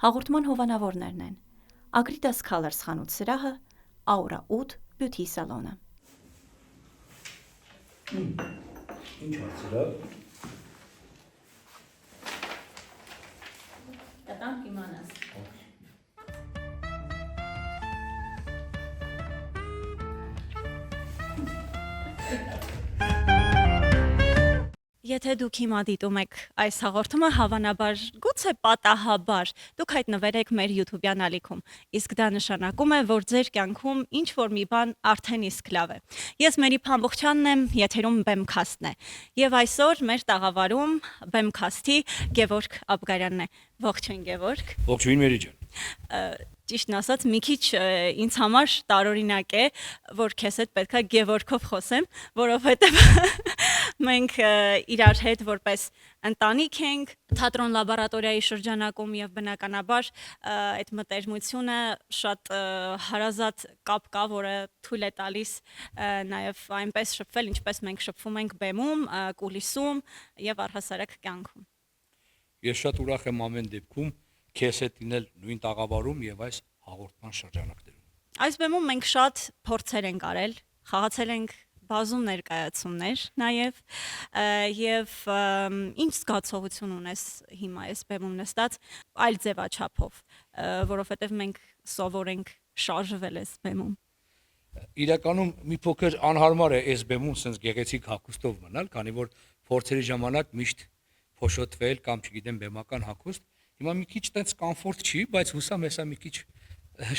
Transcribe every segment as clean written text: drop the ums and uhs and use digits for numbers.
Հաղորդման հովանավորներն են Agritas Colors խանութ սրահը, Aura 8 Beauty սալոնը։ Ինչ հարցեր է։ Տանք իմանաս։ Եթե դուք հիմա դիտում եք այս հաղորդումը, հավանաբար, գուցե պատահաբար դուք հայտնվել եք մեր YouTube-յան ալիքում, իսկ դա նշանակում է, որ ձեր կյանքում ինչ-որ մի բան արդեն իսկ լավ է։ Ես Մերի Փամբուխչյանն եմ, եթերում Բեմքասթն է, եւ այսօր մեր տաղավարում Բեմքասթի Գևորգ Աբգարյանն է։ Ողջույն Գևորգ։ Ողջույն Մերի ջան։ Ճիշտն ասած, մի քիչ ինձ համար տարօրինակ է, որ քեզ հետ պետքա Գևորգով խոսեմ, որովհետեւ մենք իրար հետ որպես ընտանիք ենք թատրոն լաբորատորիայի շրջանակում եւ բնականաբար այդ մտերմությունը շատ հարազատ կապ կա, որը թույլ է տալիս նաեւ այնպես շփվել, ինչպես մենք շփվում ենք բեմում, կուլիսում եւ առհասարակ կյանքում։ Ես շատ ուրախ եմ ամեն դեպքում քեզ հետ լինել նույն տաղավարում եւ այս հաղորդման շրջանակներում։ Այս բեմում մենք շատ փորձեր ենք արել, խաղացել ենք բազում ներկայացումներ նաև եւ ինչ զգացողություն ունես հիմա այս բեմում նստած այլ ձևաչափով, որովհետեւ մենք սովոր ենք շարժվել այս բեմում։ Իրականում մի փոքր անհարմար է այս բեմում sense գեղեցիկ հագուստով մնալ, քանի որ փորձերի ժամանակ միշտ փոշոտվել կամ չգիտեմ բեմական հագուստ, հիմա մի քիչ տենց կոմֆորտ չի, բայց հուսամ հեսա մի քիչ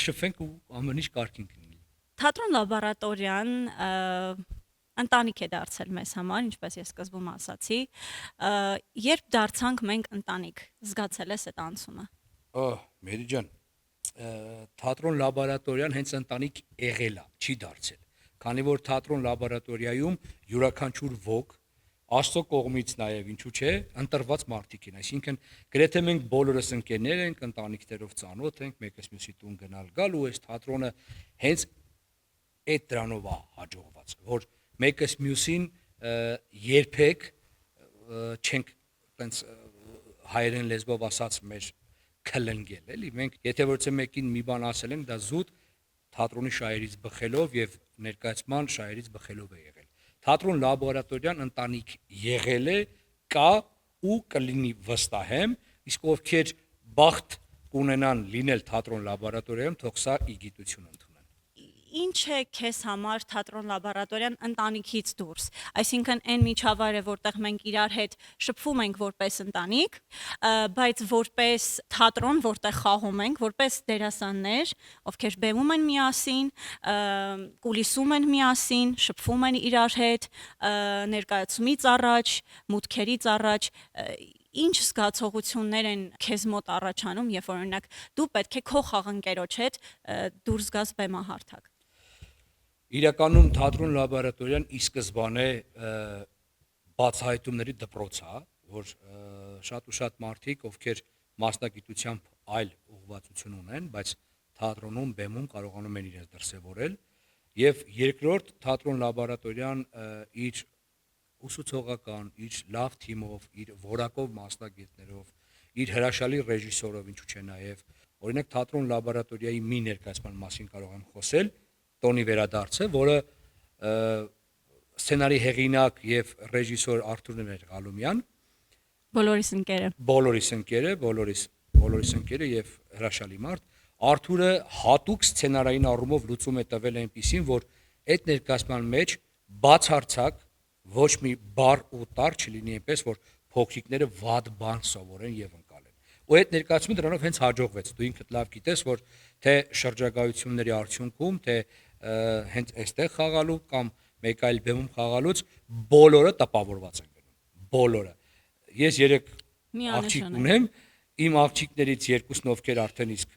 շփվենք ու ամեն ինչ կարգին կլինի։ Թատրոն լաբորատորիան ընտանիք է դարձել մեզ համար, ինչպես ես սկզբում ասացի, երբ դարձանք մենք ընտանիք, զգացել ես այդ անցումը։ Մերի ջան, թատրոն լաբորատորիան հենց ընտանիք եղել է, չի դարձել, քանի որ թատրոն լաբորատորիայում յուրաքանչյուր ոք Աստծո կողմից նաև ինչու՞ չէ, ընտրված մարդիկ են, այսինքն գրեթե մենք բոլորս ընկերներ ենք, ընտանիքներով ծանոթ ենք, մեկս մյուսի տուն գնալ գալ ու այս թատրոնը հենց այդ դրանով է հաջողված, որ մեկս մյուսին երբեք չենք տենց հայերեն լեզվով ասած մեր քլնգել, էլի մենք եթե որցե մեկին մի բան ասել ենք, դա զուտ թատրոնի շահերից բխելով եւ ներկայացման շահերից բխելով է եղել։ Թատրոն լաբորատորիան ընտանիք եղել է, կա ու կլինի վստահ եմ, իսկ ովքեր բախտ կունենան լինել թատրոն լաբորատորիայում, թող սա իգիտություն ընդունեն։ Ինչ է քեզ համար թատրոն լաբորատորիան ընտանիքից դուրս, այսինքն այն միջավայրը, որտեղ մենք իրար հետ շփվում ենք որպես ընտանիք, բայց որպես թատրոն, որտեղ խաղում ենք, որպես դերասաններ, ովքեր բեմում են միասին, կուլիսում են միասին, շփվում են իրար հետ, ներկայացումից առաջ, մուտքերից առաջ, ինչ զգացողություններ են քեզ մոտ առաջանում, երբ օրինակ դու պետք է քո խաղընկերոջ հետ դուրս գաս բեմահարթակ։ Իրականում թատրոն լաբորատորիան ի սկզբանե բացահայտումների դպրոց է, որ շատ ու շատ մարդիկ, ովքեր մասնագիտությամբ այլ ուղղվածություն ունեն, բայց թատրոնում, բեմում կարողանում են իրենց դրսևորել, եւ երկրորդ թատրոն լաբորատորիան իր ուսուցողական, իր լավ թիմով, իր որակով մասնագետներով, իր հրաշալի ռեժիսորով, ինչու՞ չէ նաեւ, օրինակ թատրոն լաբորատորիայի մի ներկայացման մասին կարող եմ խոսել, Տոնի վերադարձը, որը սցենարի հեղինակ եւ ռեժիսոր Արթուր Ղալումյան, բոլորիս ընկերը եւ հրաշալի մարդ, Արթուրը հատուկ սցենարային առումով լուծում է տվել այնպիսին, որ այդ ներկայացման մեջ բացարձակ ոչ մի բառ ու տառ չլինի այնպես, որ փոքրիկները վատ բան սովորեն եւ ընկալեն։ Ու այդ ներկայացումը դրանով հենց հաջողվեց։ Դու ինքդ լավ գիտես, որ թե շրջագայությունների արդյունքում, թե հենց այստեղ խաղալու կամ մեկ այլ բեմում խաղալուց բոլորը տպավորված են գնում։ Բոլորը։ Ես 3 աղջիկ ունեմ, իմ աղջիկներից 2-ն ովքեր արդեն իսկ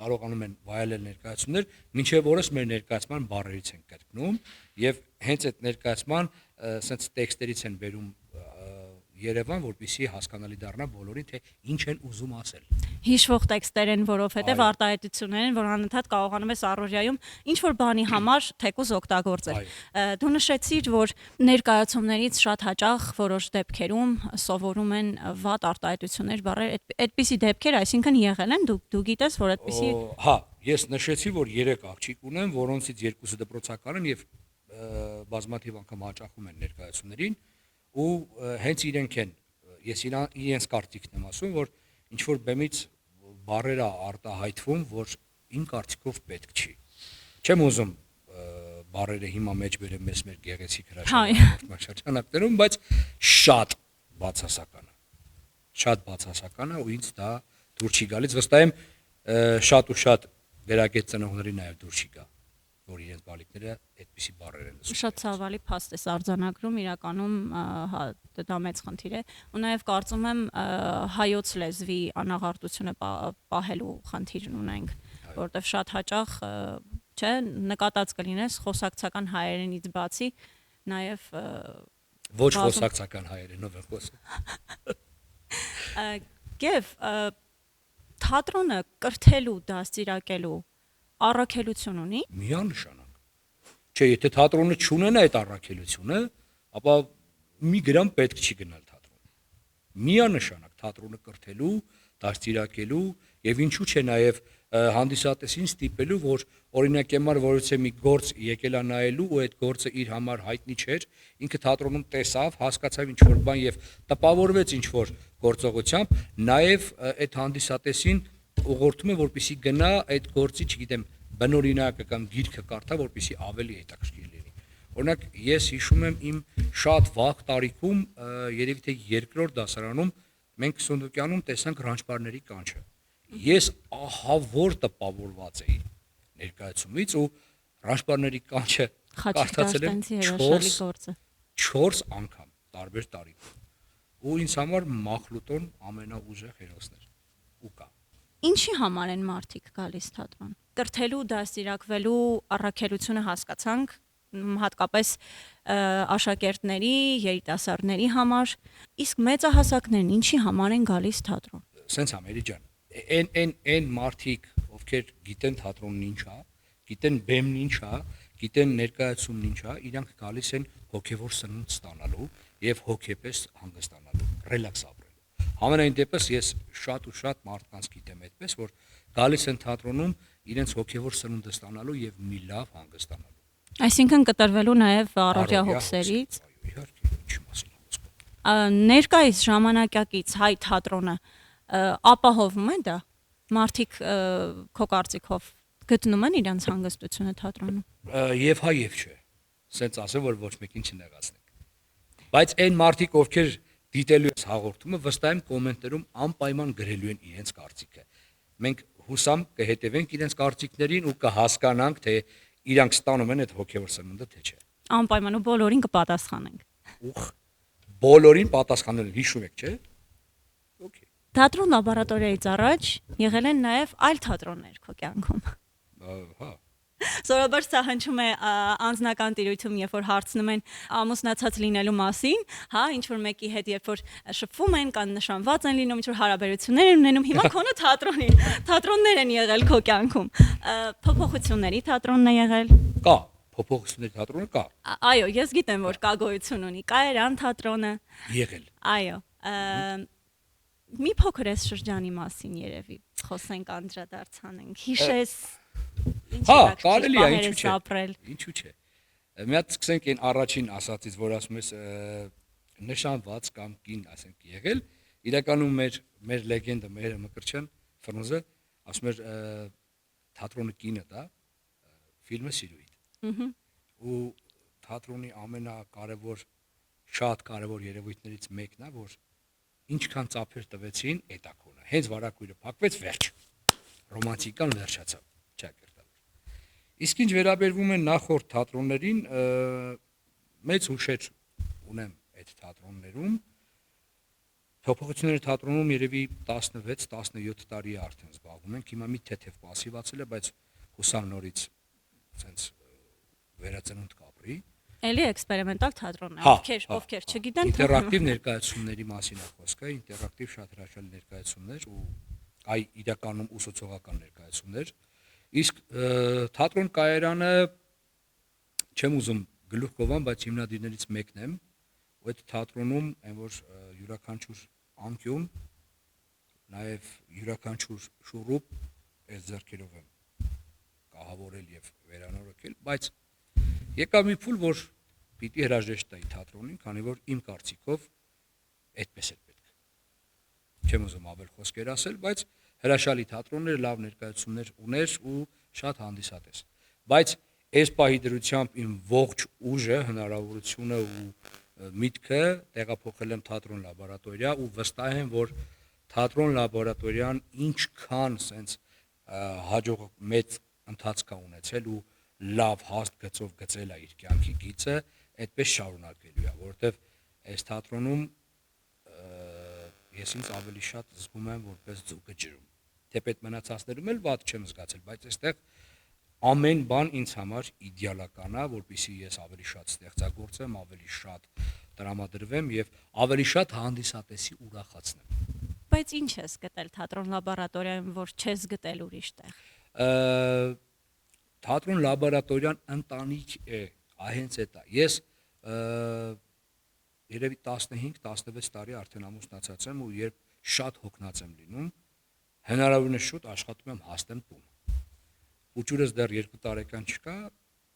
կարողանում են վայելել ներկայացումներ, մինչև օրս մեր ներկայացման բառերից են կրկնում եւ հենց այդ ներկայացման sense տեքստերից են բերում Երևան, որպեսզի հասկանալի դառնա բոլորին, թե ինչ են ուզում ասել։ Հիշվող տեքստեր են, որովհետև Այո։ արտահայտություններ են, որ անընդհատ կարողանում ես առօրյայում ինչ որ բանի համար թեկուզ օգտագործել։ Դու նշեցիր, որ ներկայացումներից շատ հաճախ որոշ դեպքերում սովորում են վատ արտահայտություններ բառեր, այդպիսի դեպքեր, այսինքն եղել են, դու գիտես, որ այդպիսի Հա, ես նշեցի, որ 3 աղջիկ ունեմ, որոնցից 2-ը դպրոցական են եւ բազմաթիվ անգամ հաճախում են ներկայացումներին ու հենց իրենք են ես իրենց կարծիքն եմ ասում, որ ինչ որ բեմից բառերը արտահայտվում, որ իմ կարծիքով պետք չի։ Չեմ ուզում բառերը հիմա մեջ բերեմ մեր գեղեցիկ հրաշքներում, բայց շատ բացասական է։ Շատ բացասական է ու ինձ դա դուր չի գալիս, վստահ եմ շատ ու շատ վերագետ ծնողների նաև դուր չի գա, որ իրենց բալիկները այդպիսի բառեր են լսում։ շատ ցավալի փաստ է արձանագրում, իրականում դա մեծ խնդիր է, ու նաև կարծում եմ հայոց լեզվի անաղարտությունը պահելու խնդիր ունենք, որովհետև շատ հաճախ չէ, նկատած կլինես խոսակցական հայերենից բացի նաև ոչ խոսակցական հայերենով են խոսում։ Գև թատրոնը կրթելու, դաստիարակելու առաքելություն ունի։ Միանշանակ։ Չէ, եթե թատրոնը չունենա այդ առաքելությունը, ապա մի գրամ պետք չի գնալ թատրոն։ Միանշանակ թատրոնը կրթելու, դաստիարակելու եւ ինչու՞ չէ նաեւ հանդիսատեսին ստիպելու, որ օրինակ եմար որոցե մի գործ եկել է նայելու ու այդ գործը իր համար հայտնի չէր, ինքը թատրոնում տեսավ, հասկացավ ինչ որ բան եւ տպավորվեց ինչ որ գործողությամբ, նաեւ այդ հանդիսատեսին ուղղորդում է, որպեսզի գնա այդ գործի, չգիտեմ, բնօրինակը կամ գիրքը կարդա, որպեսզի ավելի հետաքրքիր լինի։ Օրինակ ես հիշում եմ իմ շատ վաղ տարիքում, երևի թե երկրորդ դասարանում մենք Սունդուկյանում տեսանք Ռանչպարների կանչը։ Ես ահավոր տպավորված էի ներկայացումից ու Ռանչպարների կանչը կարդացել եմ 4 անգամ տարբեր տարիքում։ Ու ինձ համար Մախլուտոն ամենաուժեղ հերոսներ ու կա։ Ինչի համար են մարդիկ գալիս թատրոն։ Կրթելու, դաստիարակվելու առաքելությունը հասկացանք, հատկապես աշակերտների, երիտասարդների համար, իսկ մեծահասակներն ինչի համար են գալիս թատրոն։ Սենց ամերի ջան, այն մարդիկ, ովքեր գիտեն թատրոնն ինչ է, գիտեն բեմն ինչ է, գիտեն ներկայացումն ինչ է, իրանք գալիս են հոգևոր սնունդ ստանալու եւ հոգեպես հանգստանալու, ռելաքս ապրելու։ Համենայն դեպս ես շատ ու շատ մարդկանց գիտեմ այդպես, որ գալիս են թատրոնում իրենց հոգևոր սնունդը ստանալու եւ մի լավ հանգստանալու։ Այսինքն կտրվելու նաև առօրյա հոգսերից։ Իհարկե, ինչի մասին խոսքը։ Ներկայիս ժամանակակից հայ թատրոնը ապահովում է դա։ Մարդիկ քո կարծիքով գտնում են իրենց հանգստությունը թատրոնում։ Եվ հա եւ չէ։ Սենց ասեմ, որ ոչ մեկին չնեղացնենք։ Բայց այն մարդիկ, ովքեր դիտելու են հաղորդումը, վստահ եմ կոմենտներում անպայման գրելու են իրենց կարծիքը։ Մենք հուսամ կհետևենք իրենց կարծիքներին ու կհասկանանք, թե իրանք ստանում են այդ հոգևոր սնունդը թե չէ։ Անպայման ու բոլորին կպատասխանենք։ Ուխ, բոլորին պատասխանել հիշում եք, չէ՞։ Okay։ Թատրոն լաբորատորիայից առաջ եղել են նաև այլ թատրոններ քո կյանքում։ Հա։ Սովորաբար սա հնչում է անձնական տիրույթում, երբ որ հարցնում են ամուսնացած լինելու մասին, հա, ինչ որ մեկի հետ երբ որ շփվում են կամ նշանված են լինում, ինչ որ հարաբերություններ են ունենում, հիմա քոնը թատրոններ են եղել քո կյանքում։ Փոփոխությունների թատրոնն է եղել։ Կա, փոփոխությունների թատրոնը կա։ Այո, ես գիտեմ, որ կա գոյություն ունի Կայարան թատրոնը։ Եղել։ Այո։ Մի փոքր էս շրջանի մասին երևի խոսենք, անդրադարձանենք։ Հիշես Հա, կարելի է, ինչու՞ չէ։ ապրել։ Ինչու՞ չէ։ Մի հատ սկսենք այն առաջին ասածից, որ ասում ես նշանված կամ կին, ասենք, եղել։ Իրականում մեր լեգենդը Մհերը Մկրտչյան Ֆրունզը ասում էր թատրոնը կինը դա, ֆիլմը սիրույթ։ Ու թատրոնի ամենակարևոր շատ կարևոր երևույթներից մեկն է, որ ինչքան ծափեր տվեցին, էտա կոնը։ Հենց վարակույրը փակվեց, վերջ։ Ռոմանտիկան վերջացավ, ճակերտավոր։ Իսկ ինչ վերաբերվում է նախորդ թատրոններին, մեծ հուշեր ունեմ այդ թատրոններում։ Փոփոխությունների թատրոնում երևի 16-17 տարի է արդեն զբաղվում ենք։ Հիմա մի թեթև պասիվացել է, բայց հուսամ նորից sense վերածնունդ կապրի։ Էլի էքսպերիմենտալ թատրոնն է, ովքեր չգիտեն, ինտերակտիվ ներկայացումների մասին է խոսքը, ինտերակտիվ շատ հրաշալի ներկայացումներ ու այ իրականում ուսուցողական ներկայացումներ։ Իսկ թատրոն կայարանը չեմ ուզում գլուխ գովամ, բայց հիմնադիրներից մեկն եմ, ու այդ թատրոնում այն որ յուրաքանչյուր անկյուն, նաև յուրաքանչյուր շուռուփ այս ձեռքերով եմ կահավորել եւ վերանորոգել, բայց եկավ մի փուլ, որ պիտի հրաժեշտ տայի թատրոնին, քանի որ իմ կարծիքով այդպես է պետք։ Չեմ ուզում ավել խոսքեր ասել, բայց հրաշալի թատրոններ, լավ ներկայացումներ ուներ ու շատ հանդիսատես։ Բայց այս պահի դրությամբ իմ ողջ ուժը, հնարավորությունը ու միտքը տեղափոխել եմ թատրոն լաբորատորիա ու վստահ եմ, որ թատրոն լաբորատորիան ինչքան սենց հաջող մեծ ընթացք է ունեցել ու լավ հաստ գծով գծել է իր կյանքի գիծը, այդպես շարունակելու է, որովհետև այս թատրոնում ես ինձ ավելի շատ զգում եմ որպես ձուկը ջրում։ Թեպետ մնացածներում էլ վատ չեմ զգացել, բայց այստեղ ամեն բան ինձ համար իդեալական է, որպեսզի ես ավելի շատ ստեղծագործեմ, ավելի շատ տրամադրվեմ եւ ավելի շատ հանդիսատեսի ուրախացնեմ։ Բայց ինչ ես գտել թատրոն լաբորատորիայում, որ չես գտել ուրիշ տեղ։ Թատրոն լաբորատորիան ընտանիք է, հենց այդ է։ Ես երևի 15-16 տարի արդեն ամուսնացած եմ ու երբ շատ հոգնած եմ լինում, հնարավորինս շուտ աշխատում եմ հասնեմ տուն։ Ուճուրս դեռ 2 տարեկան չկա,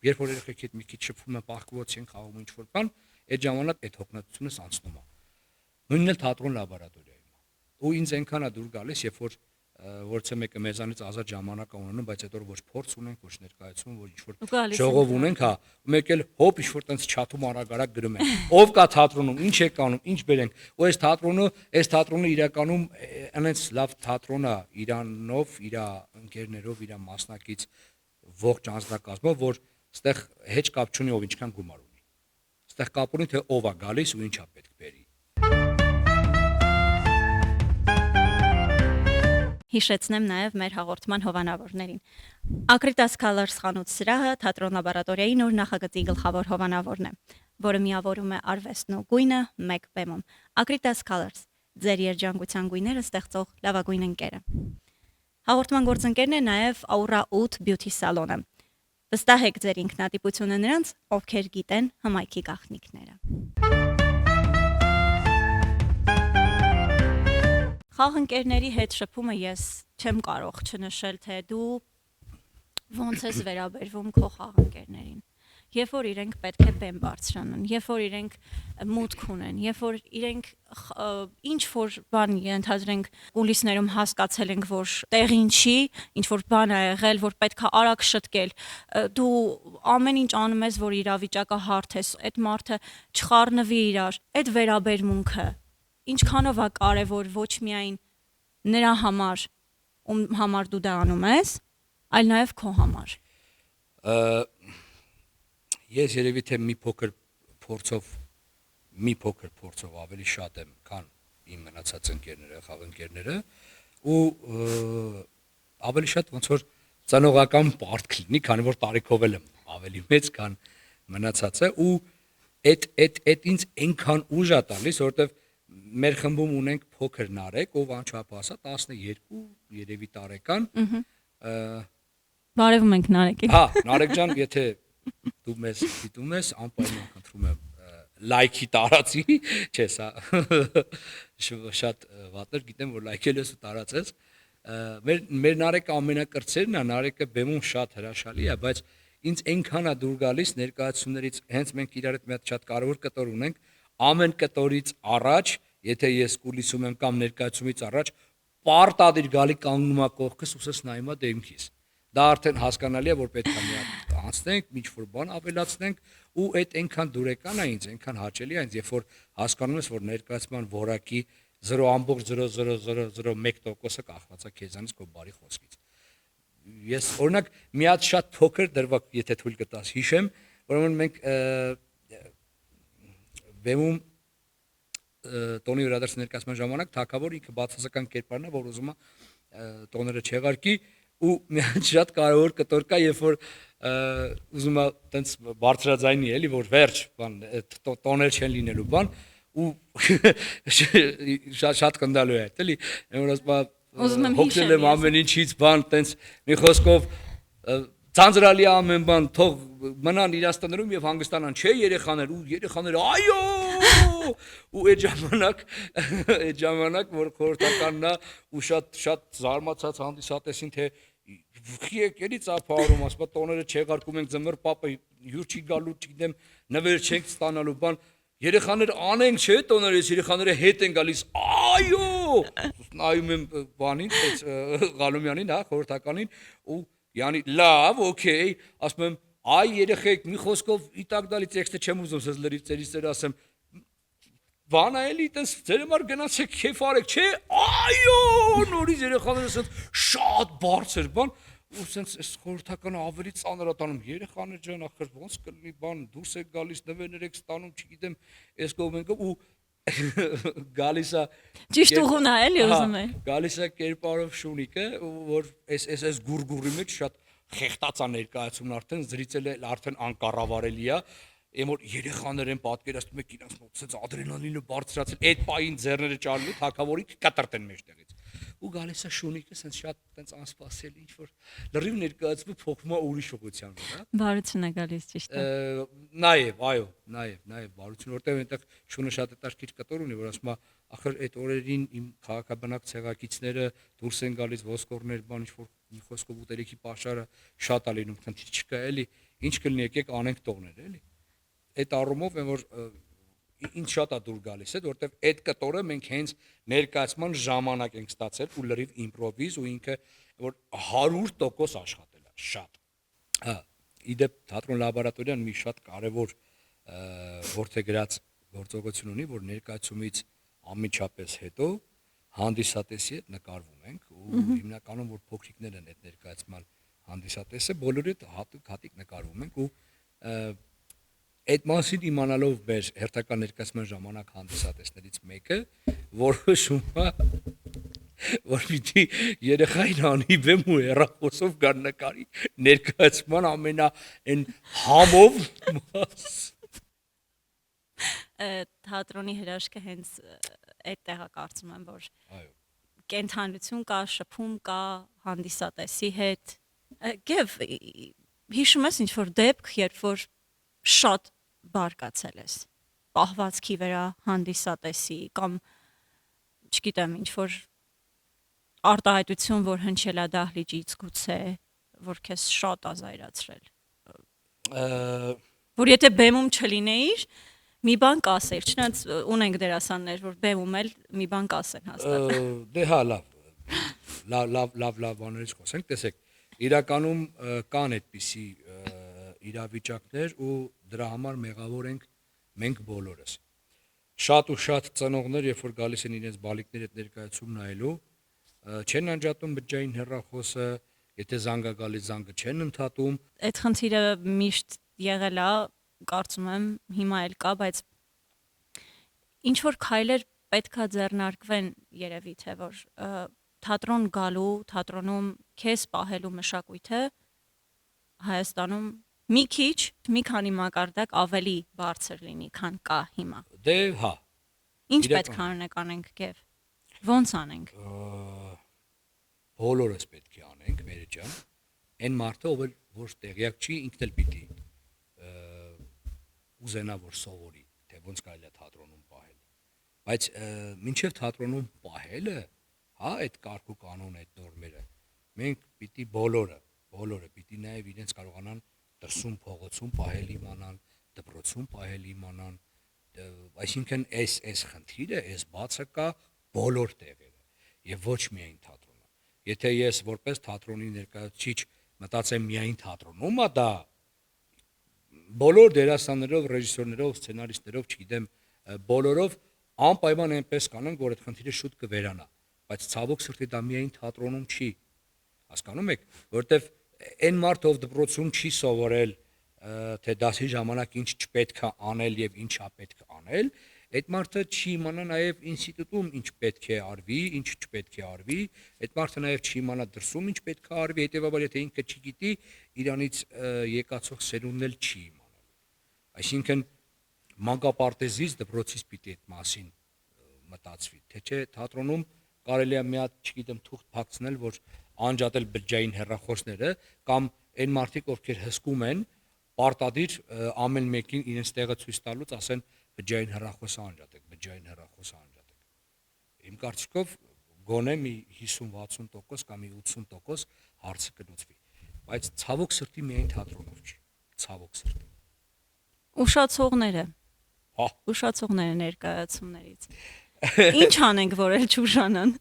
երբ որ երեխեքի հետ մի քիչ շփվում եմ, պահկվոց են խաղում ինչ-որ բան, այդ ժամանակ այդ հոգնածությունս անցնում է։ Նույնն էլ թատրոն լաբորատորիայում է։ Ու ինձ այնքան է դուր գալիս, երբ որ որցե մեկը մեզանից ազատ ժամանակ ունենում, բայց հետո ոչ փորձ ունենք, ոչ ներկայացում, որ ինչ-որ ժողով ունենք, հա, ու մեկ էլ հոп ինչ-որ տենց չաթում արագ գրում են։ Ով կա թատրոնում, ինչ եք անում, ինչ բերենք։ Ու այս թատրոնը իրականում այնց լավ թատրոն է Իրանով, իր ընկերներով, իր մասնակից ողջ անձնակազմով, որ այդտեղ հեչ կապ չունի ով ինչքան գումար ունի։ Այդտեղ կապ ունի թե ով է գալիս ու ինչա պետք բերի։ Հիշեցնեմ նաև մեր հաղորդման հովանավորներին։ Ակրիտաս Colors խանութ սրահը թատրոն լաբորատորիայի նոր նախագծի գլխավոր հովանավորն է, որը միավորում է արվեստն ու գույնը մեկ բեմում։ Ակրիտաս Colors ձեր երջանկության գույները ստեղծող լավագույն ընկերը։ Հաղորդման գործընկերն է նաև Aura 8 Beauty Salon-ը։ Վստահեք ձեր ինքնատիպությունը նրանց, ովքեր գիտեն հմայքի գաղտնիքները։ Խաղընկերների հետ շփումը ես չեմ կարող չնշել, թե դու ոնց ես վերաբերվում քո խաղընկերներին։ Երբ որ իրենք պետք է բեմ բարձրանան, երբ որ իրենք մուտք ունեն, երբ որ իրենք ինչ որ բան ենթադրենք կուլիսներում հասկացել ենք, որ տեղին չի, ինչ որ բան է եղել, որ պետք է արագ շտկել, դու ամեն ինչ անում ես, որ իրավիճակը հարթես, այդ մարդը չխառնվի իրար, այդ վերաբերմունքը ինչքանով է կարևոր ոչ միայն նրա համար, ում համար դու դա անում ես, այլ նաև քո համար։ Ես երևի թե մի փոքր փորձով ավելի շատ եմ, քան իմ մնացած ընկերները, խաղընկերները, ու ավելի շատ ոնց որ ծնողական պարտք լինի, քանի որ տարիքով եմ ավելի մեծ, քան մնացածը, ու այդ ինձ այնքան ուժ է տալիս, որովհետև մեր խմբում ունենք փոքր Նարեկ, ով անչափահաս 12 երևի տարեկան։ Բարևում ենք Նարեկին։ Հա, Նարեկ ջան, եթե դու մեզ դիտում ես, անպայման խնդրում եմ լայքի տարածի, չէ, սա շատ վատներ, գիտեմ որ լայքել ես ու տարածես։ Մեր Նարեկը ամենակրտսերն է, Նարեկը բեմում շատ հրաշալի է, բայց ինձ այնքան է դուր գալիս ներկայացումներից, հենց մենք իրար հետ մի հատ շատ կարևոր կտոր ունենք, ամեն կտորից առաջ, եթե ես կուլիսում եմ կամ ներկայացումից առաջ, պարտադիր գալի կանգնում է կողքս, ուսս նայում է դեմքիս։ Դա արդեն հասկանալի է, որ պետք է մի հատ անցնենք, ինչ-որ բան ավելացնենք, ու այդ այնքան դուրեկան է ինձ, այնքան հաճելի է ինձ, երբ որ հասկանում ես, որ ներկայացման որակի 0.0001%-ը կախված է քեզանից քո բարի խոսքից։ Ես օրինակ մի հատ շատ փոքր դրվագ, եթե թույլ կտաս, հիշեմ, ուրեմն մենք բեմում տոնի վերադարձ ներկայացման ժամանակ թագավոր ինքը բացասական կերպարն է, որ ուզում է տոները չեղարկի, ու միայն շատ կարևոր կտոր կա, երբ որ ուզում եմ տենց բարձրաձայնի էլի, որ վերջ բան տոներ չեն լինելու բան ու շատ կնդալու է էլի, որ Ուզում եմ հոգնել եմ հիշել, ամեն ինչից բան տենց մի խոսքով Ցանցրալի ամեն բան թող մնան իրաց տներում եւ հանգստանան, չէ երեխաներ ու երեխաները այո ու այդ ժամանակ որ խորհրդականն է ու շատ զարմացած հանդիսատեսին թե եկելի ծափարում ասում տոները չեղարկում ենք ձմեռ պապը հյուր չի գալու չգիտեմ նվեր չենք ստանալու բան երեխաներ անենք չէ տոներից երեխաները հետ են գալիս այո նայում եմ բանին այդ Ղալումյանին հա խորհրդականին ու Yani լավ, օքեյ, ասում եմ, այ երեխեք, մի խոսքով իտակ դալի տեքստը չեմ ուզում սենց լրիվ ասեմ, բանա էլի, տես ձեր համար գնացեք քեֆ արեք, չէ, այո, նորից երեխաները սենց շատ բարձր բան, ու սենց այս խորհրդականը ավելի ծանր ատանում, երեխաներ ջան, ախր ոնց կլինի բան, դուրս եք գալիս, նվերներ եք ստանում, չգիտեմ, այս կողմենքով ու գալիս է Ճիշտ ուղուն է էլի ուզում է։ Գալիս է կերպարով շունիկը, որ այս գուրգուրի մեջ շատ խեղտած է ներկայացումն արդեն զրիցել է արդեն անկառավարելի է, եմ որ երեխաներ են պատկերացնում եք իրանց մոտ sense ադրենալինը բարձրացել, այդ պահին ձեռները ճարելու թակավորի կտրտեն մեջտեղից։ Ու գալիս է շունիկը sense շատ տենց անսպասելի ինչ որ լրիվ ներկայացվում փոխվում է ուրիշ ուղղությամբ, հա։ Բարություն է գալիս ճիշտ է։ Նաև, այո, նաև բարություն, որտեղ այնտեղ շունը շատ հետաքրքիր կտոր ունի, որ ասում է, ախր այդ օրերին իմ քաղաքաբնակ ցեղակիցները դուրս են գալիս ոսկորներ, բան ինչ որ մի խոսքով ուտելիքի pašարը շատ է լինում, խնդիր չկա, էլի, ինչ կլինի, եկեք անենք տողներ, էլի։ Այդ առումով եմ որ ինչ շատ է դուր գալիս է, որտեղ այդ կտորը մենք հենց ներկայացման ժամանակ ենք ստացել ու լրիվ իմպրովիզ ու ինքը որ 100% աշխատել է, շատ։ Հա, իդեպ թատրոն լաբորատորիան մի շատ կարևոր ворթեգրած գործողություն ունի, որ ներկայացումից անմիջապես հետո հանդիսատեսի հետ նկարվում ենք ու հիմնականում որ փոքրիկներ են այդ ներկայացման հանդիսատեսը, բոլորի հետ հատիկ նկարվում ենք ու այդ մասին իմանալով մեր հերթական ներկայացման ժամանակ հանդիսատեսներից մեկը որոշում է որ պիտի երեխային անի բեմ ու հեռախոսով գան նկարի ներկայացման ամենա այն համով մաս Թատրոնի հրաշքը հենց այդտեղ է կարծում եմ որ այո կենթանություն կա, շփում կա հանդիսատեսի հետ։ Գև հիշում ես ինչ որ դեպք, երբ որ շատ բարկացել ես պահվածքի վրա հանդիսատեսի կամ չգիտեմ ինչ որ արտահայտություն որ հնչել է դահլիճից գուցե որ քեզ շատ ազայրացրել որ եթե բեմում չլինեիր մի բան կասեր չնայած ունենք դերասաններ որ բեմում էլ մի բան կասեն հաստատ դե հա լավ բաներից խոսենք տեսեք իրականում կան այդպիսի իրավիճակներ ու դրա համար մեղավոր ենք մենք բոլորս շատ ու շատ ծնողներ երբ որ գալիս են իրենց բալիկների հետ ներկայացում նայելու չեն անջատում բջջային հեռախոսը եթե զանգա գալիս զանգը չեն ընդհատում այդ խնդիրը միշտ եղել է կարծում եմ հիմա էլ կա բայց ինչ որ քայլեր պետքա ձեռնարկվեն երևի թե որ թատրոն գալու թատրոնում քեզ պահելու մշակույթը Հայաստանում մի քիչ, մի քանի մակարդակ ավելի բարձր լինի, քան կա հիմա։ Դե հա։ Ինչ պետք է անենք, Գև։ Ոնց անենք։ Բոլորս պետք է անենք, Մերի ջան։ Այն մարդը, ով որ տեղյակ չի, ինքն էլ պիտի ուզենա որ սովորի, թե ոնց կարելի է թատրոնում պահել։ Բայց մինչև թատրոնում պահելը, հա, այդ կարգ ու կանոն, այդ նորմերը, մենք պիտի բոլորը պիտի նաև իրենց կարողանան դրսում փողոցում պահել իմանան, դպրոցում պահել իմանան, այսինքն այս խնդիրը, այս բացը կա բոլոր տեղերը եւ ոչ միայն թատրոնը։ Եթե ես որպես թատրոնի ներկայացուցիչ մտածեմ միայն թատրոնում, դա բոլոր դերասաններով, ռեժիսորներով, սցենարիստներով, չգիտեմ, բոլորով անպայման այնպես կանենք, որ այդ խնդիրը շուտ կվերանա, բայց ցավոք սրտի դա միայն թատրոնում չի։ Հասկանում եք, որտեվ այն մարդը, ով դպրոցում չի սովորել, թե դասի ժամանակ ինչ չպետք է անել եւ ինչա պետք անել, Այդ մարդը չի իմանա նաև ինստիտուտում ինչ պետք է արվի, ինչ չպետք է արվի, այդ մարդը նաև չի իմանա դրսում ինչ պետք է արվի, հետեւաբար եթե ինքը չգիտի, իրանից եկածող սերունդն էլ չի իմանալու։ Այսինքն մանկապարտեզից դպրոցից պիտի այդ մասին մտածվի, թե չէ թատրոնում կարելի է մի հատ, չգիտեմ, թուղթ փակցնել, որ անջատել բջջային հեռախոսները կամ այն մարդիկ, ովքեր հսկում են, պարտադիր ամեն մեկին իրենց տեղը ցույց տալուց ասեն բջջային հեռախոսը անջատեք, բջջային հեռախոսը անջատեք։ Իմ կարծիքով գոնե մի 50-60% կամ մի 80% հարցը կլուծվի, բայց ցավոք սրտի միայն թատրոնով չի, ցավոք սրտի։ Ուշացողները Հա, ուշացողները ներկայացումներից ինչ անենք, որ էլ չուշանան։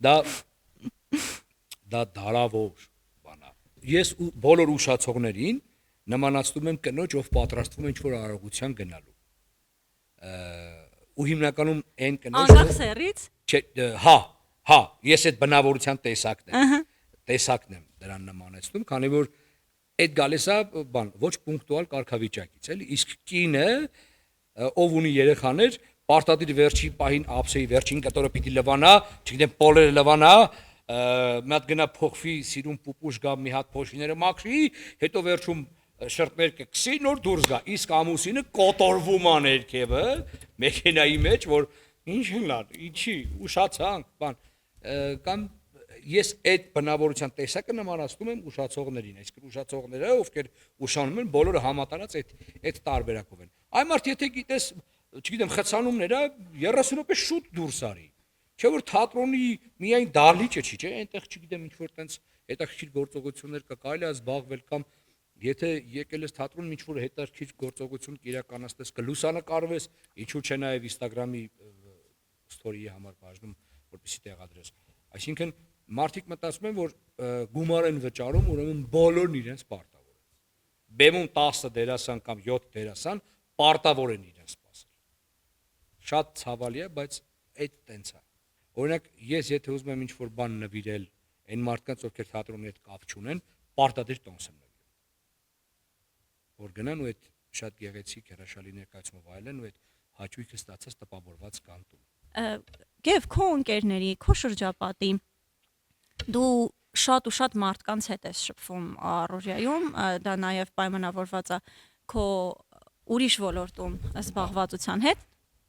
դա դարավոր բան է։ Ես բոլոր ուշացողներին նմանացնում եմ կնոջ, ով պատրաստվում է ինչ-որ արարողության գնալու։ Ու հիմնականում այն կնոջ, Անկախ սերից։ չէ, ես այդ բնավորության տեսակն եմ դրան նմանեցնում, քանի որ այդ գալիս է բան ոչ պունկտուալ կարգավիճակից, էլի, իսկ կինը, ով ունի երեխաներ, պարտադիր վերջի պահին ափսեի վերջին կտորը պիտի լվանա, չգիտեմ, պոլերը լվանա, մի հատ գնա փոխվի, սիրուն պուպուշ գա, մի հատ փոշիները մաքրի, հետո վերջում շրտներ կկսի, նոր դուրս գա, իսկ ամուսինը կոտորվում է ներքևը, մեքենայի մեջ, որ ինչ լավ, ինչի, ուշացանք, բան, կամ ես այդ բնավորության տեսակը նմանացնում եմ ուշացողներին, այսինքն ուշացողները, ովքեր ուշանում են, բոլորը համատարած այդ տարբերակով են։ Այն մարդ եթե գիտես, չգիտեմ, խցանումները 30 րոպե շուտ դուրս արի։ Չէ՞ որ թատրոնի միայն դահլիճը չի, չէ՞, այնտեղ չգիտեմ ինչ որ տենց հետաքրքիր գործողություններ կա, կարելի է զբաղվել կամ եթե եկել ես թատրոն ինչ որ հետաքրքիր գործողություն կիրականացնես, կլուսանկարվես, ինչու՞ չէ նաև Instagram-ի story-ի համար բաժնում, որպեսզի տեղադրես։ Այսինքն մարդիկ մտածում են, որ գումար են վճարում, ուրեմն բոլորն իրենց պարտավոր են։ Բեմում 10 դերասան կամ 7 դերասան պարտավոր են իրենց սպասել։ Շատ ցավալի է, բայց այդ տենց է։ Օրինակ, ես եթե ուզում եմ ինչ-որ բան նվիրել այն մարդկանց, ովքեր թատրոնի հետ կապ չունեն, պարտադիր տոմս եմ նվիրում։ Որ գնան ու այդ շատ գեղեցիկ հրաշալի ներկայացումով այլն ու այդ հաճույքը ստացած տպավորված կան տուն։ Գև քո ընկերների, քո շրջապատի դու շատ ու շատ մարդկանց հետ ես շփվում առօրյայում, դա նաև պայմանավորված է քո ուրիշ ոլորտում զբաղվածության հետ։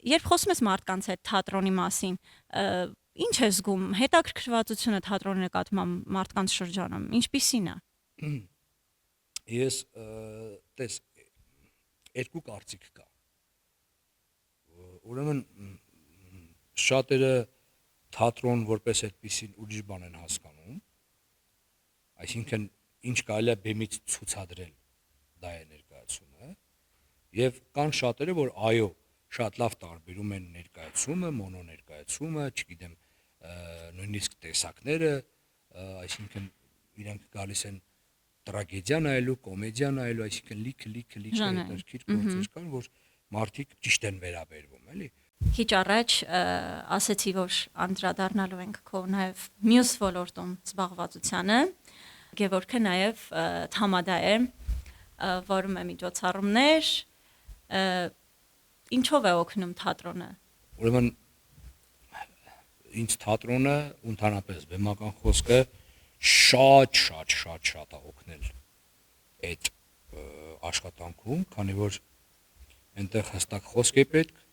Երբ խոսում ես մարդկանց հետ թատրոնի մասին, ինչ ես զգում, հետաքրքրվածությունը թատրոնի նկատմամբ մարդկանց շրջանում, ինչպիսին է։ Ես տես երկու կարծիք կա։ Ուրեմն շատերը թատրոն որպես այդպիսին ուրիշ բան են հասկանում, այսինքն ինչ կարելի է բեմից ցուցադրել, դա է ներկայացումը, եւ կան շատերը, որ այո, շատ լավ տարբերում են ներկայացումը, մոնո ներկայացումը, չգիտեմ, նույնիսկ տեսակները, այսինքն իրանք գալիս են տրագեդիա նայելու, կոմեդիա նայելու, այսինքն լիքը հետաքրքիր գործեր կան, որ մարդիկ ճիշտ են վերաբերվում, էլի։ Քիչ առաջ ասեցի, որ անդրադառնալու ենք քո նաև մյուս ոլորտում զբաղվածությանը, Գևորգը նաև թամադա է, որում է միջոցառումներ, ինչով է օգնում թատրոնը։ Ուրեմն ինձ թատրոնը ընդհանրապես բեմական խոսքը շատ է օգնել այդ աշխատանքում, քանի որ այնտեղ հստակ խոսք է պետք,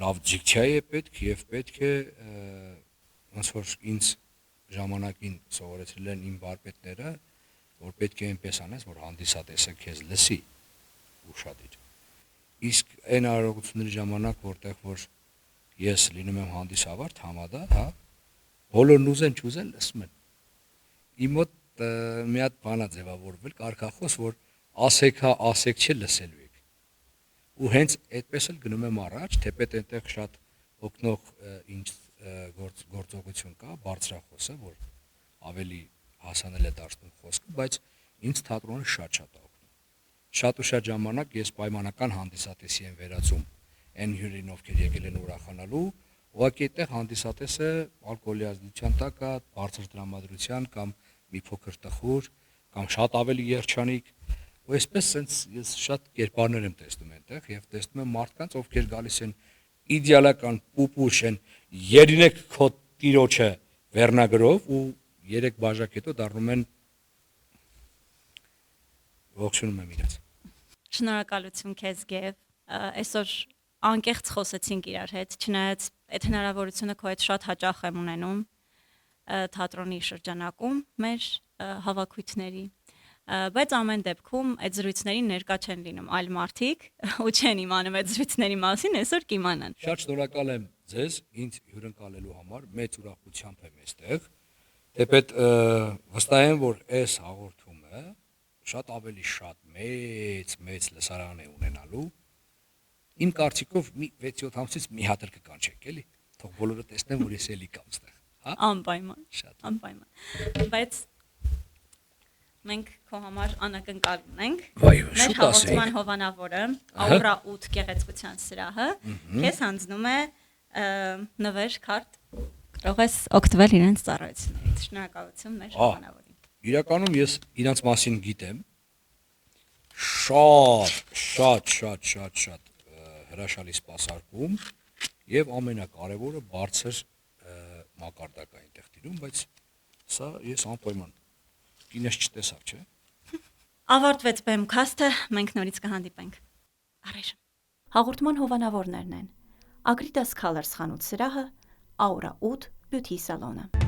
լավ դիկցիա է պետք եւ պետք է ոնց որ ինձ ժամանակին սովորեցրել են իմ վարպետները, որ պետք է այնպես անես, որ հանդիսատեսը քեզ լսի ուշադիր։ Իսկ այն արարողությունների ժամանակ, որտեղ որ ես լինում եմ հանդիսավար, համադա, հա, բոլորն ուզեն չուզեն լսում են։ Իմ մոտ մի հատ բան է ձևավորվել, կարգախոս, որ ասեք հա, ասեք չէ, լսելու եք։ Ու հենց այդպես էլ գնում եմ առաջ, թեպետ այնտեղ շատ օգնող ինչ գործողություն կա, բարձրախոսը, որ ավելի հասանել է դարձնում խոսքը, բայց ինձ թատրոնը շատ է օգնում։ Շատ ու շատ ժամանակ ես պայմանական հանդիսատեսի եմ վերածում այն հյուրերին, ովքեր եկել են ուրախանալու, ուղղակի այդտեղ հանդիսատեսը ալկոհոլի ազդեցության տակ է, բարձր տրամադրության կամ մի փոքր տխուր կամ շատ ավելի երջանիկ, ու այսպես sense ես շատ կերպարներ եմ տեսնում այնտեղ եւ տեսնում եմ մարդկանց, ովքեր գալիս են իդեալական պուպուշ են, երինեք քո տիրոջը վերնագրով ու 3 բաժակ հետո դառնում են ողջունում եմ իրաց։ Շնորհակալություն քեզ Գև, այսօր անկեղծ խոսեցինք իրար հետ, չնայած այդ հնարավորությունը քո հետ շատ հաճախ եմ ունենում թատրոնի շրջանակում մեր հավաքույթների, բայց ամեն դեպքում այդ զրույցներին ներկա չեն լինում այլ մարդիկ ու չեն իմանում այդ զրույցների մասին, այսօր կիմանան։ Շատ շնորհակալ եմ ձեզ ինձ հյուրընկալելու համար, մեծ ուրախությամբ եմ այստեղ։ Թեպետ վստահ եմ, որ այս հաղորդումը շատ ավելի շատ մեծ լսարան է ունենալու։ Իմ կարծիքով մի 6-7 ամսից մի հատ կկանչեք, էլի։ Թող բոլորը տեսնեն, որ ես էլի կամ ստեղ, հա։ Անպայման, անպայման։ Բայց մենք քո համար անակնկալ ունենք։ Մեր հաղորդման հովանավորը, Աուրա 8 գեղեցկության սրահը, քեզ հանձնում է նվեր քարտ, կարող ես օգտվել իրենց ծառայություններից։ Շնորհակալություն մեր հովանավորին։ Իրականում ես իրանց մասին գիտեմ։ Շատ հրաշալի սպասարկում եւ ամենակարևորը բարձր մակարդակ է այնտեղ տիրում, բայց սա ես անպայման կինես չտեսավ, չէ՞։ Ավարտվեց Bemcast-ը, մենք նորից կհանդիպենք։ Առայժմ հաղորդման հովանավորներն են Agridas Colors խանութ սրահը, Aura 8 Beauty Salon-ը։